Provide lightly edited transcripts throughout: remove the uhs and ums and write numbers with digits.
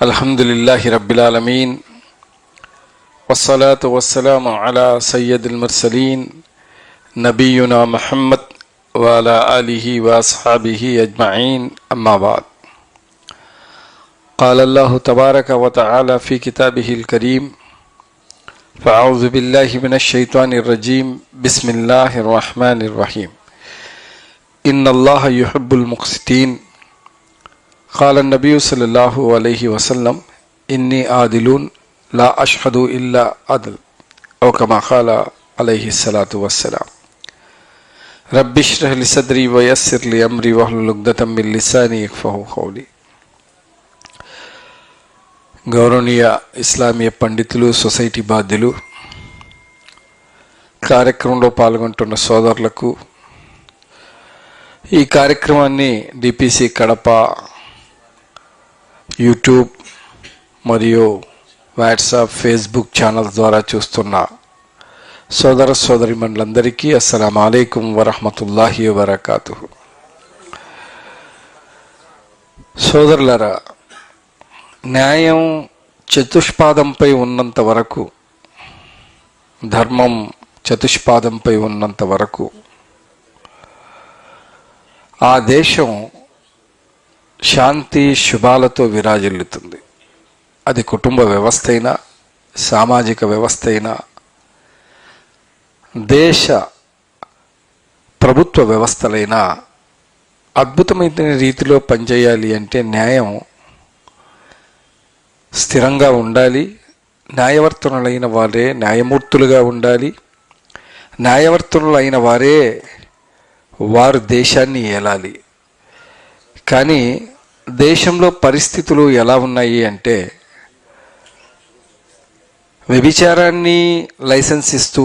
అల్హమ్దులిల్లాహి రబ్బిల్ ఆలమీన్ వస్సలాతు వస్సలాము అలా సయ్యదుల్ ముర్సలీన్ నబియునా ముహమ్మద్ వ అలా ఆలిహి వ అస్హాబిహి అజ్మఈన్ అమ్మా బాద్. قال الله تبارك وتعالى في كتابه الكريم فأعوذ بالله من الشيطان الرجيم بسم الله الرحمن الرحيم إن الله يحب المقسطين قال النبي صلى الله عليه وسلم إني عادل لا أشهد إلا عدل أو كما قال عليه الصلاة والسلام رب اشرح لي صدري ويسر لي أمري واحلل عقدة من لساني يفقهوا قولي. గౌరవనీయ ఇస్లామీయ పండితులు, సొసైటీ బాధ్యులు, కార్యక్రమంలో పాల్గొంటున్న సోదరులకు, ఈ కార్యక్రమాన్ని డిపిసి కడప యూట్యూబ్ మరియు వాట్సాప్, ఫేస్బుక్ ఛానల్ ద్వారా చూస్తున్న సోదర సోదరిమణులందరికీ అస్సలాము అలైకుం వరహ్మతుల్లాహి వబరకాతుహు. సోదరులారా, న్యాయం చతుష్పాదంపై ఉన్నంత వరకు, ధర్మం చతుష్పాదంపై ఉన్నంత వరకు ఆ దేశం శాంతి శుభాలతో విరాజిల్లుతుంది. అది కుటుంబ వ్యవస్థ అయినా, సామాజిక వ్యవస్థ అయినా, దేశ ప్రభుత్వ వ్యవస్థలైనా అద్భుతమైన రీతిలో పనిచేయాలి అంటే న్యాయం స్థిరంగా ఉండాలి. న్యాయవర్తనులైన వారే న్యాయమూర్తులుగా ఉండాలి. న్యాయవర్తనులైన వారు దేశాన్ని ఏలాలి. కానీ దేశంలో పరిస్థితులు ఎలా ఉన్నాయి అంటే, వ్యభిచారాన్ని లైసెన్స్ ఇస్తూ,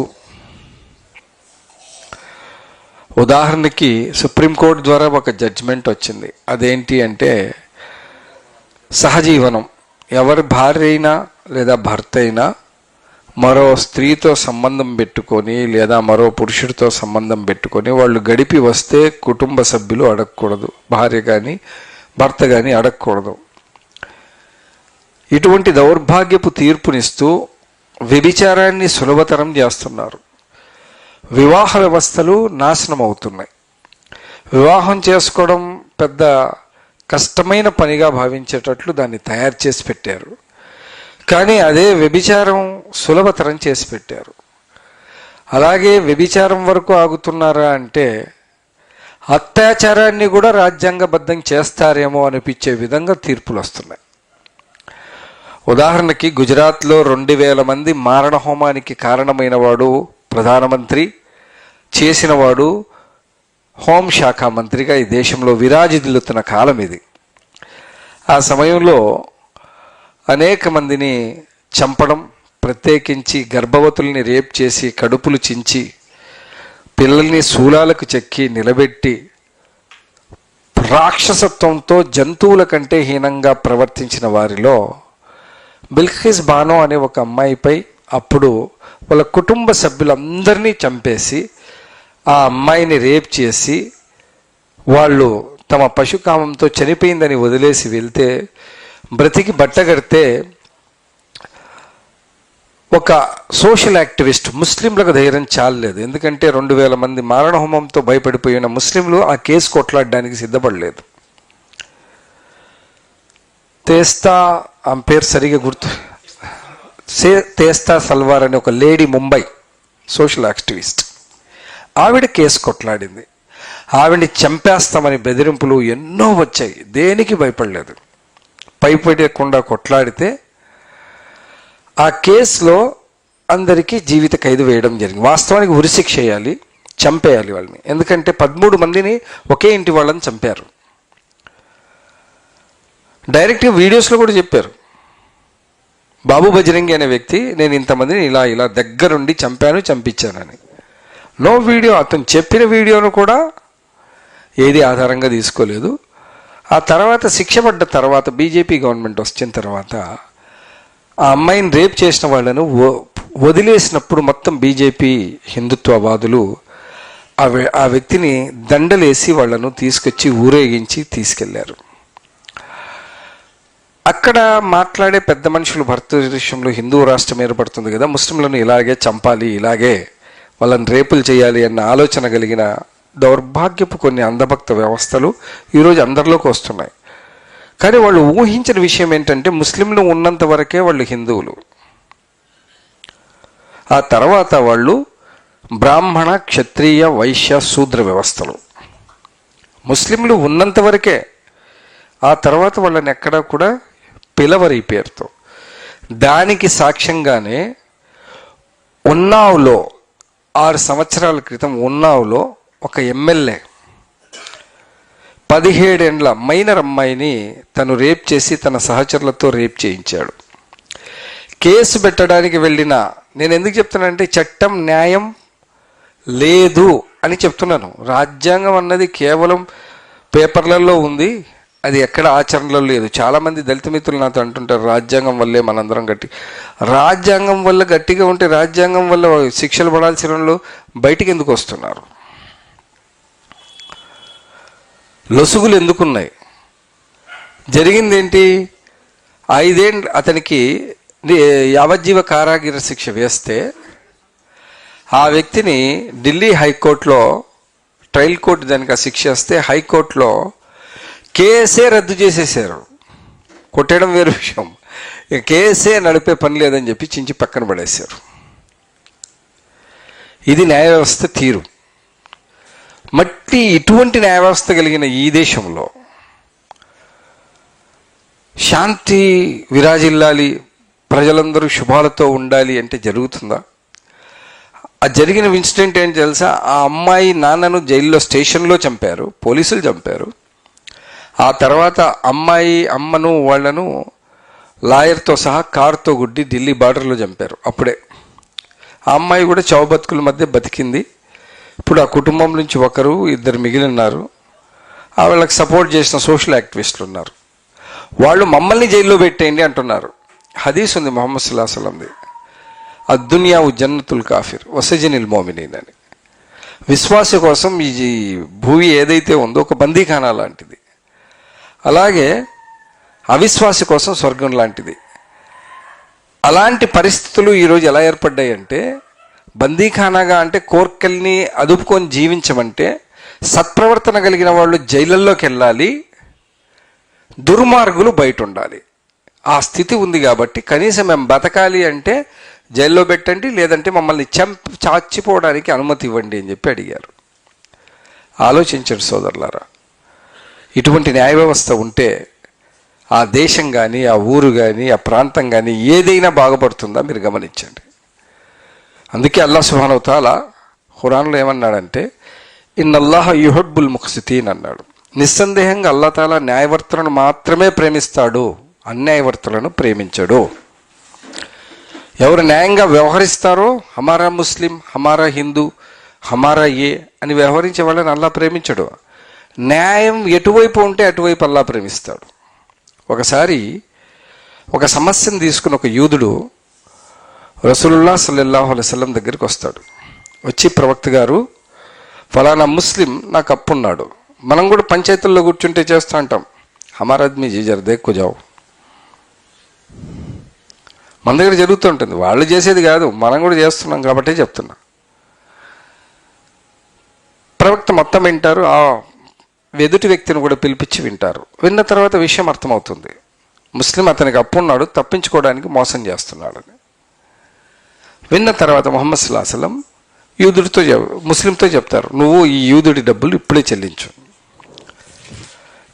ఉదాహరణకి సుప్రీంకోర్టు ద్వారా ఒక జడ్జిమెంట్ వచ్చింది. అదేంటి అంటే, సహజీవనం, ఎవరి భార్య అయినా లేదా భర్త అయినా మరో స్త్రీతో సంబంధం పెట్టుకొని లేదా మరో పురుషుడితో సంబంధం పెట్టుకొని వాళ్ళు గడిపి వస్తే కుటుంబ సభ్యులు అడగకూడదు, భార్య కానీ భర్త కానీ అడగకూడదు. ఇటువంటి దౌర్భాగ్యపు తీర్పునిస్తూ వ్యభిచారాన్ని సులభతరం చేస్తున్నారు. వివాహ వ్యవస్థలు నాశనం అవుతున్నాయి. వివాహం చేసుకోవడం పెద్ద కష్టమైన పనిగా భావించేటట్లు దాన్ని తయారు చేసి పెట్టారు. కానీ అదే వ్యభిచారం సులభతరం చేసి పెట్టారు. అలాగే వ్యభిచారం వరకు ఆగుతున్నారా అంటే, అత్యాచారాన్ని కూడా రాజ్యాంగబద్ధం చేస్తారేమో అనిపించే విధంగా తీర్పులు వస్తున్నాయి. ఉదాహరణకి గుజరాత్లో 2000 మంది మారణ హోమానికి కారణమైన వాడు ప్రధానమంత్రి, చేసినవాడు హోంశాఖ మంత్రిగా ఈ దేశంలో విరాజిల్లుతున్న కాలం ఇది. ఆ సమయంలో అనేక మందిని చంపడం, ప్రత్యేకించి గర్భవతుల్ని రేప్ చేసి కడుపులు చించి పిల్లల్ని శూలాలకు చెక్కి నిలబెట్టి రాక్షసత్వంతో జంతువుల కంటే హీనంగా ప్రవర్తించిన వారిలో బిల్ఖిస్ బానో అనే ఒక అమ్మాయిపై అప్పుడు వాళ్ళ కుటుంబ సభ్యులందరినీ చంపేసి ఆ అమ్మాయిని రేప్ చేసి వాళ్ళు తమ పశుకామంతో చనిపోయిందని వదిలేసి వెళ్తే, బ్రతికి బట్టగడితే ఒక సోషల్ యాక్టివిస్ట్, ముస్లింలకు ధైర్యం చాలలేదు. ఎందుకంటే 2000 మంది మారణహోమంతో భయపడిపోయిన ముస్లింలు ఆ కేసు కొట్లాడడానికి సిద్ధపడలేదు. తేస్తా, ఆమె పేరు సరిగా గుర్తు, తేస్తా సల్వార్ అనే ఒక లేడీ, ముంబై సోషల్ యాక్టివిస్ట్, ఆవిడ కేసు కొట్లాడింది. ఆవిడని చంపేస్తామని బెదిరింపులు ఎన్నో వచ్చాయి. దేనికి భయపడలేదు, భయపడకుండా కొట్లాడితే ఆ కేసులో అందరికీ జీవిత ఖైదు వేయడం జరిగింది. వాస్తవానికి ఉరిశిక్ష వేయాలి, చంపేయాలి వాళ్ళని. ఎందుకంటే 13 మందిని ఒకే ఇంటి వాళ్ళని చంపారు. డైరెక్ట్గా వీడియోస్లో కూడా చెప్పారు. బాబు బజరంగి అనే వ్యక్తి, నేను ఇంతమందిని ఇలా దగ్గరుండి చంపాను, చంపించానని. నో వీడియో, అతను చెప్పిన వీడియోను కూడా ఏది ఆధారంగా తీసుకోలేదు. ఆ తర్వాత శిక్ష పడ్డ తర్వాత, బీజేపీ గవర్నమెంట్ వచ్చిన తర్వాత, ఆ అమ్మాయిని రేప్ చేసిన వాళ్ళను వదిలేసినప్పుడు మొత్తం బీజేపీ హిందుత్వవాదులు ఆ వ్యక్తిని దండలేసి వాళ్ళను తీసుకొచ్చి ఊరేగించి తీసుకెళ్లారు. అక్కడ మాట్లాడే పెద్ద మనుషులు భారతదేశంలో హిందూ రాష్ట్రం ఏర్పడుతుంది కదా, ముస్లింలను ఇలాగే చంపాలి, ఇలాగే వాళ్ళని రేపులు చేయాలి అన్న ఆలోచన కలిగిన దౌర్భాగ్యపు కొన్ని అంధభక్త వ్యవస్థలు ఈరోజు అందరిలోకి వస్తున్నాయి. కానీ వాళ్ళు ఊహించిన విషయం ఏంటంటే ముస్లింలు ఉన్నంత వరకే వాళ్ళు హిందువులు, ఆ తర్వాత వాళ్ళు బ్రాహ్మణ క్షత్రియ వైశ్య శూద్ర వ్యవస్థలు. ముస్లింలు ఉన్నంత వరకే, ఆ తర్వాత వాళ్ళని ఎక్కడా కూడా పిలవరు ఈ పేరుతో. దానికి సాక్ష్యంగానే ఉన్నావ్లో 6 సంవత్సరాల క్రితం ఉన్నావ్లో ఒక ఎమ్మెల్యే 17 ఏళ్ల మైనర్ అమ్మాయిని తను రేప్ చేసి తన సహచరులతో రేప్ చేయించాడు. కేసు పెట్టడానికి వెళ్ళిన, నేను ఎందుకు చెప్తున్నానంటే చట్టం న్యాయం లేదు అని చెప్తున్నాను. రాజ్యాంగం అన్నది కేవలం పేపర్లలో ఉంది, అది ఎక్కడ ఆచరణలో లేదు. చాలామంది దళిత మిత్రులు నాతో అంటుంటారు రాజ్యాంగం వల్లే మనందరం రాజ్యాంగం వల్ల గట్టిగా ఉంటే రాజ్యాంగం వల్ల శిక్షలు పడాల్సిన వాళ్ళు బయటికి ఎందుకు వస్తున్నారు? లొసుగులు ఎందుకున్నాయి? జరిగింది ఏంటి? 5 ఏళ్ళు అతనికి యావజ్జీవ కారాగార శిక్ష వేస్తే ఆ వ్యక్తిని ఢిల్లీ హైకోర్టులో, ట్రయల్ కోర్టు దానికి ఆ శిక్ష వేస్తే హైకోర్టులో కేసే రద్దు చేసేసారు. కొట్టడం వేరే విషయం, కేసే నడిపే పని లేదని చెప్పి చించి పక్కన పడేశారు. ఇది న్యాయ వ్యవస్థ తీరు. మట్టి ఇటువంటి న్యాయ వ్యవస్థ కలిగిన ఈ దేశంలో శాంతి విరాజిల్లాలి, ప్రజలందరూ శుభాలతో ఉండాలి అంటే జరుగుతుందా? ఆ జరిగిన ఇన్సిడెంట్ ఏంటి తెలుసా? ఆ అమ్మాయి నాన్నను జైల్లో స్టేషన్లో చంపారు, పోలీసులు చంపారు. ఆ తర్వాత అమ్మను వాళ్ళను లాయర్తో సహా కారుతో గుడ్డి ఢిల్లీ బార్డర్లో చంపారు. అప్పుడే ఆ అమ్మాయి కూడా చావు బతుకుల మధ్య బతికింది. ఇప్పుడు ఆ కుటుంబం నుంచి 1-2 మిగిలి ఉన్నారు. వాళ్ళకి సపోర్ట్ చేసిన సోషల్ యాక్టివిస్టులు ఉన్నారు. వాళ్ళు మమ్మల్ని జైల్లో పెట్టేయండి అంటున్నారు. హదీస్ ఉంది ముహమ్మద్ సల్లల్లాహు అలైహి వసల్లంది, అద్దునియా జన్నతుల్ కాఫిర్ వసజనిల్ మోమినీన్ అని. విశ్వాస కోసం ఈ భూమి ఏదైతే ఉందో ఒక బందీఖానా లాంటిది, అలాగే అవిశ్వాసి కోసం స్వర్గం లాంటిది. అలాంటి పరిస్థితులు ఈరోజు ఎలా ఏర్పడ్డాయి అంటే, బందీఖానాగా అంటే కోర్కెల్ని అదుపుకొని జీవించమంటే సత్ప్రవర్తన కలిగిన వాళ్ళు జైళ్ళల్లోకి వెళ్ళాలి, దుర్మార్గులు బయట ఉండాలి. ఆ స్థితి ఉంది కాబట్టి కనీసం మేము బతకాలి అంటే జైల్లో పెట్టండి, లేదంటే మమ్మల్ని చాచిపోవడానికి అనుమతి ఇవ్వండి అని చెప్పి అడిగారు. ఆలోచించండి సోదరులారా, ఇటువంటి న్యాయ వ్యవస్థ ఉంటే ఆ దేశం కానీ, ఆ ఊరు కానీ, ఆ ప్రాంతం కానీ ఏదైనా బాగుపడుతుందా మీరు గమనించండి. అందుకే అల్లాహ్ సుబ్హానహు వ తఆలా ఖురాన్లో ఏమన్నాడంటే ఇన్నల్లాహ యుహిబ్బుల్ ముఖ్సితీన్ అన్నాడు. నిస్సందేహంగా అల్లాహ్ తాలా న్యాయవర్తనను మాత్రమే ప్రేమిస్తాడు, అన్యాయవర్తనను ప్రేమించడు. ఎవరు న్యాయంగా వ్యవహరిస్తారో హమారా ముస్లిం, హమారా హిందూ, హమారా ఏ అని వ్యవహరించే వాళ్ళని అల్లాహ్ ప్రేమించడు. న్యాయం ఎటువైపు ఉంటే అటువైపు అల్లాహ్ ప్రేమిస్తాడు. ఒకసారి ఒక సమస్యను తీసుకుని ఒక యూదుడు రసూలుల్లాహ్ సల్లల్లాహు అలైహి వసల్లం దగ్గరికి వస్తాడు. వచ్చి ప్రవక్త గారు, ఫలానా ముస్లిం నాకు అప్పున్నాడు. మనం కూడా పంచాయతీల్లో కూర్చుంటే చేస్తూ అంటాం, హమారా ఆద్మీ జీ జర దేక్కో జాओ. మన దగ్గర జరుగుతూ ఉంటుంది, వాళ్ళు చేసేది కాదు, మనం కూడా చేస్తున్నాం కాబట్టే చెప్తున్నా. ప్రవక్త మొత్తం వింటారు, ఆ ఎదుటి వ్యక్తిని కూడా పిలిపించి వింటారు. విన్న తర్వాత విషయం అర్థమవుతుంది, ముస్లిం అతనికి అప్పున్నాడు, తప్పించుకోవడానికి మోసం చేస్తున్నాడని. విన్న తర్వాత ముహమ్మద్ సల్లల్లాహు అలైహి వసల్లం యూదుడితో ముస్లింతో చెప్తారు, నువ్వు ఈ యూదుడి డబ్బులు ఇప్పుడే చెల్లించు.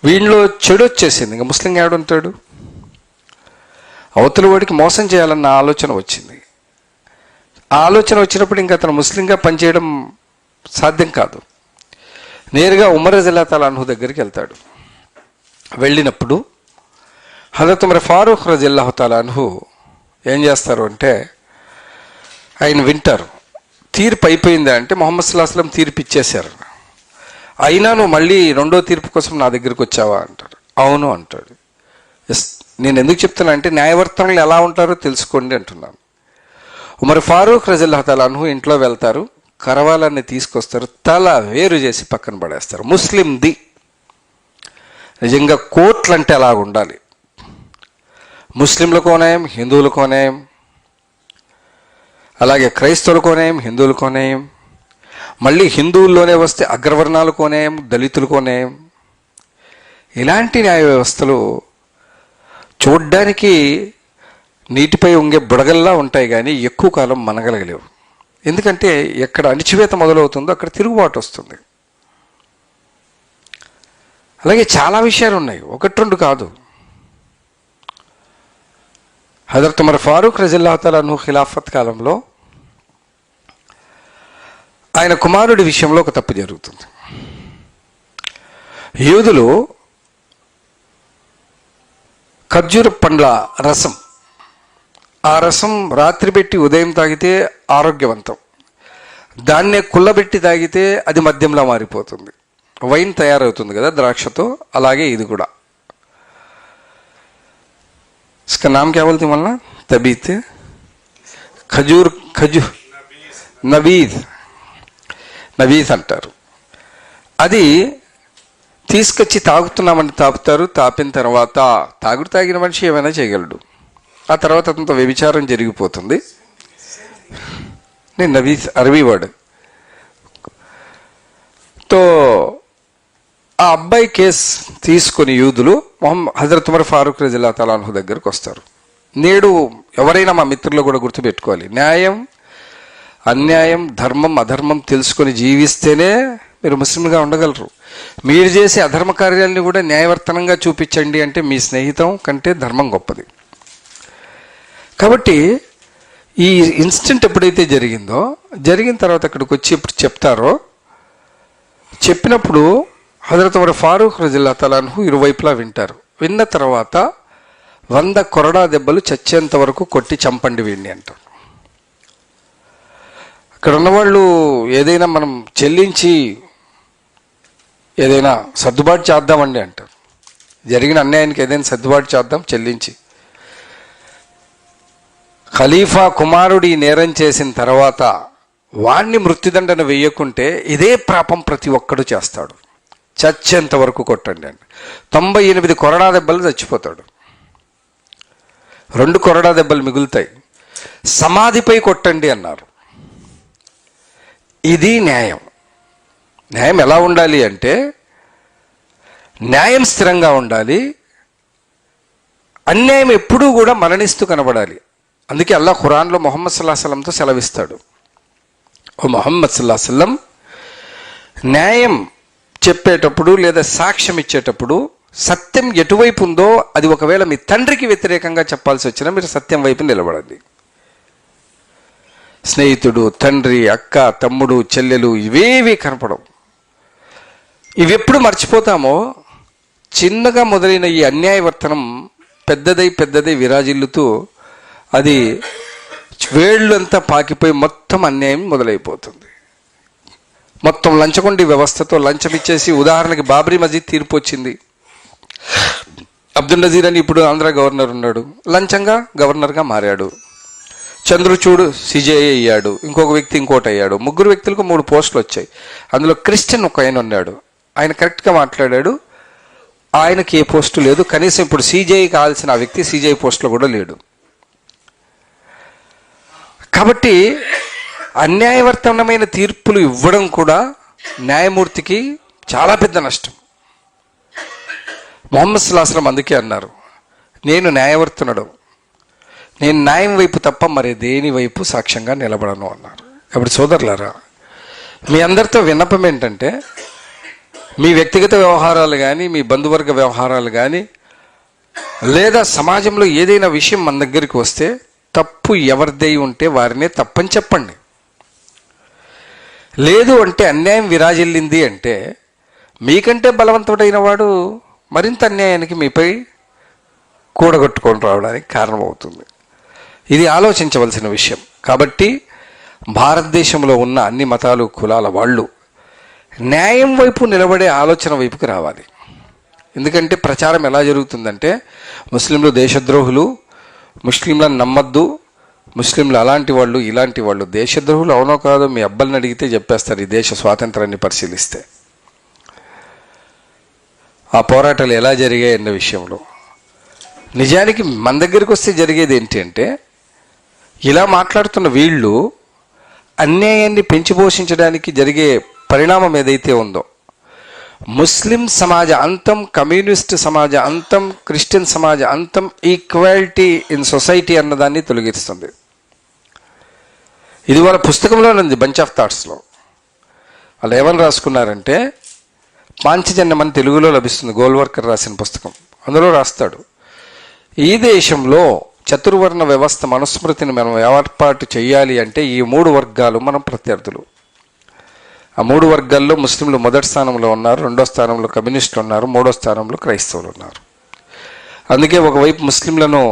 వీళ్ళలో చెడు వచ్చేసింది, ఇంకా ముస్లిం ఏడుంటాడు? అవతల వాడికి మోసం చేయాలన్న ఆలోచన వచ్చింది. ఆ ఆలోచన వచ్చినప్పుడు ఇంకా అతను ముస్లింగా పనిచేయడం సాధ్యం కాదు. నేరుగా ఉమర్ రజల్లాహు తఆలా అన్హు దగ్గరికి వెళ్తాడు. వెళ్ళినప్పుడు హజరత్ ఉమర్ ఫారూక్ రజల్లాహు తఆలా అన్హు ఏం చేస్తారు అంటే, ఆయన వింటారు. తీర్పు అయిపోయిందా అంటే ముహమ్మద్ సల్లల్లాహు అలైహి వసల్లం తీర్పు ఇచ్చేశారు, అయినా నువ్వు మళ్ళీ రెండో తీర్పు కోసం నా దగ్గరికి వచ్చావా అంటారు. అవును అంటాడు. ఎస్, నేను ఎందుకు చెప్తున్నా అంటే న్యాయవర్తనలు ఎలా ఉంటారో తెలుసుకోండి అంటున్నాను. ఉమర్ ఫారూక్ రజల్లాహు తఆలా అన్హు ఇంట్లో వెళ్తారు, కరవాలన్నీ తీసుకొస్తారు, తల వేరు చేసి పక్కన పడేస్తారు. ముస్లింది. నిజంగా కోర్టులు అంటే అలాగ ఉండాలి. ముస్లింలకు న్యాయం, హిందువులకు న్యాయం, అలాగే క్రైస్తవులకు న్యాయం, హిందువులకు న్యాయం, మళ్ళీ హిందువుల్లోనే వస్తే అగ్రవర్ణాలకు న్యాయం, దళితులకు న్యాయం. ఇలాంటి న్యాయ వ్యవస్థలు చూడ్డానికి నీటిపై ఉంగే బుడగల్లా ఉంటాయి, కానీ ఎక్కువ కాలం మనగలగలేవు. ఎందుకంటే ఎక్కడ అణిచివేత మొదలవుతుందో అక్కడ తిరుగుబాటు వస్తుంది. అలాగే చాలా విషయాలు ఉన్నాయి, ఒకటి రెండు కాదు. హజరత్ ఉమర్ ఫారూక్ రజియల్లాహు తఆలా అన్హు ఖిలాఫత్ కాలంలో ఆయన కుమారుడి విషయంలో ఒక తప్పు జరుగుతుంది. యూదులు ఖర్జూర పండ్ల రసం, ఆ రసం రాత్రి పెట్టి ఉదయం తాగితే ఆరోగ్యవంతం, దాన్నే కుళ్ళబెట్టి తాగితే అది మద్యంలా మారిపోతుంది. వైన్ తయారవుతుంది కదా ద్రాక్షతో, అలాగే ఇది కూడా. इसका नाम क्या बोलते मल्ला? तबीत, ఖజూర్ నబీద్ అంటారు. అది తీసుకొచ్చి తాగుతున్నామని తాపుతారు. తాపిన తర్వాత తాగిన మనిషి ఏమైనా చేయగలడు. ఆ తర్వాత అతనితో వ్యభిచారం జరిగిపోతుంది. నేను నబీద్ అరబీ వర్డ్. తో ఆ అబ్బాయి కేసు తీసుకొని యూదులు హజరత్ ఉమర్ ఫారూక్ రజియల్లాహు తఆలా అన్హు దగ్గరకు వస్తారు. నేడు ఎవరైనా మా మిత్రులు కూడా గుర్తుపెట్టుకోవాలి, న్యాయం అన్యాయం, ధర్మం అధర్మం తెలుసుకొని జీవిస్తేనే మీరు ముస్లింగా ఉండగలరు. మీరు చేసే అధర్మ కార్యాలని కూడా న్యాయవర్తనంగా చూపించండి అంటే మీ స్నేహితం కంటే ధర్మం గొప్పది. కాబట్టి ఈ ఇన్సిడెంట్ ఎప్పుడైతే జరిగిందో, జరిగిన తర్వాత అక్కడికి వచ్చి ఎప్పుడు చెప్తారో, చెప్పినప్పుడు హజరత్ ఉమర్ ఫారూక్ రజియల్లాహు తఆలా అన్హు ఇరువైపులా వింటారు. విన్న తర్వాత 100 కొరడా దెబ్బలు చచ్చేంత వరకు కొట్టి చంపండి వీడిని అంటారు. అక్కడ ఉన్నవాళ్ళు ఏదైనా మనం చెల్లించి ఏదైనా సర్దుబాటు చేద్దామండి అంటారు. జరిగిన అన్యాయానికి ఏదైనా సర్దుబాటు చేద్దాం చెల్లించి. ఖలీఫా కుమారుడి నేరం చేసిన తర్వాత వాణ్ణి మృత్యుదండన వేయకుంటే ఇదే పాపం ప్రతి ఒక్కడు చేస్తాడు. చచ్చేంత వరకు కొట్టండి అండి. 98 కొరడా దెబ్బలు చచ్చిపోతాడు, 2 కొరడా దెబ్బలు మిగులుతాయి. సమాధిపై కొట్టండి అన్నారు. ఇది న్యాయం. న్యాయం ఎలా ఉండాలి అంటే న్యాయం స్థిరంగా ఉండాలి, అన్యాయం ఎప్పుడూ కూడా మరణిస్తూ కనబడాలి. అందుకే అల్లాహ్ ఖురాన్లో ముహమ్మద్ సల్లల్లాహు అలైహి వసల్లంతో సెలవిస్తాడు, ఓ ముహమ్మద్ సల్లల్లాహు అలైహి వసల్లం న్యాయం చెప్పేటప్పుడు లేదా సాక్ష్యం ఇచ్చేటప్పుడు సత్యం ఎటువైపు ఉందో అది ఒకవేళ మీ తండ్రికి వ్యతిరేకంగా చెప్పాల్సి వచ్చినా మీరు సత్యం వైపు నిలబడండి. స్నేహితుడు, తండ్రి, అక్క, తమ్ముడు, చెల్లెలు ఇవేవి కనపడవు. ఇవి ఎప్పుడు మర్చిపోతామో చిన్నగా మొదలైన ఈ అన్యాయవర్తనం పెద్దదై విరాజిల్లుతూ అది వేళ్ళంతా పాకిపోయి మొత్తం అన్యాయం మొదలైపోతుంది. మొత్తం లంచగొండి వ్యవస్థతో లంచం ఇచ్చేసి, ఉదాహరణకి బాబ్రీ మస్జిద్ తీర్పు వచ్చింది. అబ్దుల్ నజీర్ అని ఇప్పుడు ఆంధ్ర గవర్నర్ ఉన్నాడు, లంచంగా గవర్నర్గా మారాడు. చంద్రచూడ్ సిజేఐ అయ్యాడు, ఇంకొక వ్యక్తి ఇంకోటి అయ్యాడు. 3 వ్యక్తులకు 3 పోస్టులు వచ్చాయి. అందులో క్రిస్టియన్ ఒక ఆయన ఉన్నాడు, ఆయన కరెక్ట్గా మాట్లాడాడు, ఆయనకి ఏ పోస్టు లేదు. కనీసం ఇప్పుడు సిజేఐ కావాల్సిన ఆ వ్యక్తి సిజేఐ పోస్టులో కూడా లేడు. కాబట్టి అన్యాయవర్తనమైన తీర్పులు ఇవ్వడం కూడా న్యాయమూర్తికి చాలా పెద్ద నష్టం. ముహమ్మద్ సల్లల్లాహు అలైహి వసల్లం అందుకే అన్నారు, నేను న్యాయవర్తనుడు, నేను న్యాయం వైపు తప్ప మరి దేని వైపు సాక్ష్యంగా నిలబడను అన్నారు. కాబట్టి సోదరులారా, మీ అందరితో విన్నపం ఏంటంటే, మీ వ్యక్తిగత వ్యవహారాలు కానీ, మీ బంధువర్గ వ్యవహారాలు కానీ, లేదా సమాజంలో ఏదైనా విషయం మన దగ్గరికి వస్తే తప్పు ఎవరిదై ఉంటే వారినే తప్పని చెప్పండి. లేదు అంటే అన్యాయం విరాజిల్లింది అంటే మీకంటే బలవంతుడైన వాడు మరింత అన్యాయానికి మీపై కూడగట్టుకొని రావడానికి కారణమవుతుంది. ఇది ఆలోచించవలసిన విషయం. కాబట్టి భారతదేశంలో ఉన్న అన్ని మతాలు, కులాల వాళ్ళు న్యాయం వైపు నిలబడే ఆలోచన వైపుకి రావాలి. ఎందుకంటే ప్రచారం ఎలా జరుగుతుందంటే, ముస్లింలు దేశద్రోహులు, ముస్లింలను నమ్మద్దు, ముస్లింలు అలాంటి వాళ్ళు ఇలాంటి వాళ్ళు. దేశద్రోహులు అవునో కాదో మీ అబ్బాయిని అడిగితే చెప్పేస్తారు ఈ దేశ స్వాతంత్రాన్ని పరిశీలిస్తే. ఆ పోరాటాలు ఎలా జరిగాయి అన్న విషయంలో నిజానికి మన దగ్గరికి వస్తే జరిగేది ఏంటి అంటే, ఇలా మాట్లాడుతున్న వీళ్ళు అన్యాయాన్ని పెంచి పోషించడానికి జరిగే పరిణామం ఏదైతే ఉందో, ముస్లిం సమాజ అంతం, కమ్యూనిస్ట్ సమాజ అంతం, క్రిస్టియన్ సమాజ అంతం, ఈక్వాలిటీ ఇన్ సొసైటీ అన్నదాన్ని తొలగిస్తుంది. ఇది వాళ్ళ పుస్తకంలో ఉంది, బంచ్ ఆఫ్ థాట్స్లో. వాళ్ళు ఏమని రాసుకున్నారంటే, పాంచజన్యం అని తెలుగులో లభిస్తుంది, గోల్వర్కర్ రాసిన పుస్తకం. అందులో రాస్తాడు, ఈ దేశంలో చతుర్వర్ణ వ్యవస్థ మనుస్మృతిని మనం ఏర్పాటు చేయాలి అంటే ఈ 3 వర్గాలు మనం ప్రత్యర్థులు. ఆ 3 వర్గాల్లో ముస్లింలు మొదటి స్థానంలో ఉన్నారు, 2వ స్థానంలో కమ్యూనిస్టులు ఉన్నారు, 3వ స్థానంలో క్రైస్తవులు ఉన్నారు. అందుకే ఒకవైపు ముస్లింలను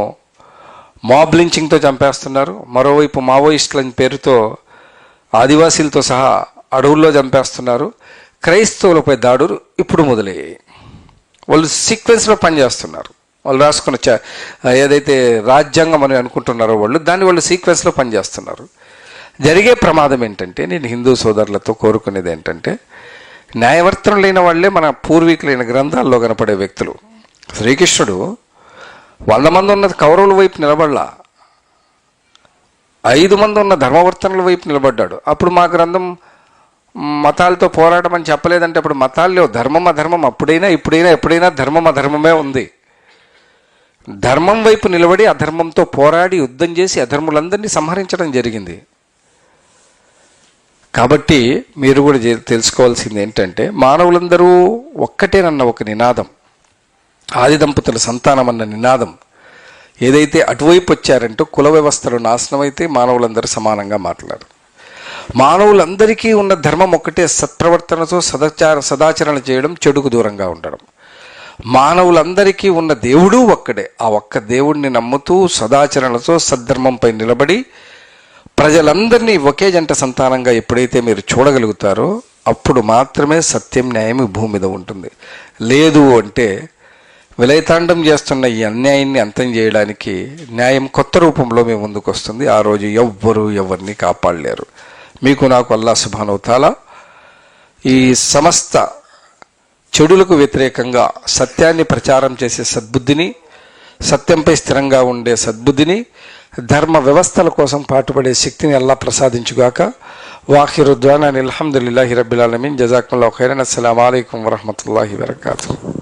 మాబ్ లించింగ్తో చంపేస్తున్నారు, మరోవైపు మావోయిస్టుల పేరుతో ఆదివాసీలతో సహా అడవుల్లో చంపేస్తున్నారు. క్రైస్తవులపై దాడులు ఇప్పుడు మొదలయ్యాయి. వాళ్ళు సీక్వెన్స్లో పనిచేస్తున్నారు. వాళ్ళు రాసుకున్న ఏదైతే రాజ్యాంగం అని అనుకుంటున్నారో వాళ్ళు సీక్వెన్స్లో పనిచేస్తున్నారు. జరిగే ప్రమాదం ఏంటంటే, నేను హిందూ సోదరులతో కోరుకునేది ఏంటంటే, న్యాయవర్తనం లేని వాళ్ళే మన పూర్వీకులైన గ్రంథాల్లో కనపడే వ్యక్తులు. శ్రీకృష్ణుడు 100 మంది ఉన్న కౌరవుల వైపు నిలబడలా, 5 మంది ఉన్న ధర్మవర్తనుల వైపు నిలబడ్డాడు. అప్పుడు మా గ్రంథం మతాలతో పోరాటమని చెప్పలేదంటే, అప్పుడు మతాల్లో ధర్మం అధర్మం అప్పుడైనా ఇప్పుడైనా ఎప్పుడైనా ధర్మం అధర్మమే ఉంది. ధర్మం వైపు నిలబడి అధర్మంతో పోరాడి యుద్ధం చేసి అధర్ములందరినీ సంహరించడం జరిగింది. కాబట్టి మీరు కూడా తెలుసుకోవాల్సింది ఏంటంటే, మానవులందరూ ఒక్కటేనన్న ఒక నినాదం, ఆది దంపతుల సంతానం అన్న నినాదం ఏదైతే అటువైపు వచ్చారంటూ కుల వ్యవస్థలు నాశనం అయితే మానవులందరూ సమానంగా మాట్లాడారు. మానవులందరికీ ఉన్న ధర్మం ఒక్కటే, సత్ప్రవర్తనతో సదాచరణ చేయడం, చెడుకు దూరంగా ఉండడం. మానవులందరికీ ఉన్న దేవుడు ఒక్కడే. ఆ ఒక్క దేవుడిని నమ్ముతూ సదాచరణతో సద్ధర్మంపై నిలబడి ప్రజలందరినీ ఒకే జంట సంతానంగా ఎప్పుడైతే మీరు చూడగలుగుతారో అప్పుడు మాత్రమే సత్యం, న్యాయం ఈ భూమి మీద ఉంటుంది. లేదు అంటే విలయతాండం చేస్తున్న ఈ అన్యాయాన్ని అంతం చేయడానికి న్యాయం కొత్త రూపంలో మీ ముందుకు వస్తుంది. ఆ రోజు ఎవ్వరూ ఎవరిని కాపాడలేరు. మీకు నాకు అల్లాహ్ సుబ్హానహు వ తఆలా ఈ సమస్త చెడులకు వ్యతిరేకంగా సత్యాన్ని ప్రచారం చేసే సద్బుద్ధిని, సత్యంపై స్థిరంగా ఉండే సద్బుద్ధిని, ధర్మ వ్యవస్థల కోసం పాటుపడే శక్తిని అల్లాహ్ ప్రసాదించుగాక. వాఖిరు దుఆనా అల్హమ్దులిల్లాహి రబ్బిల్ ఆలమీన్. జజాకుముల్లాహు ఖైరన్. అస్సలాము అలైకుం వరహ్మతుల్లాహి వబరకాతుహు.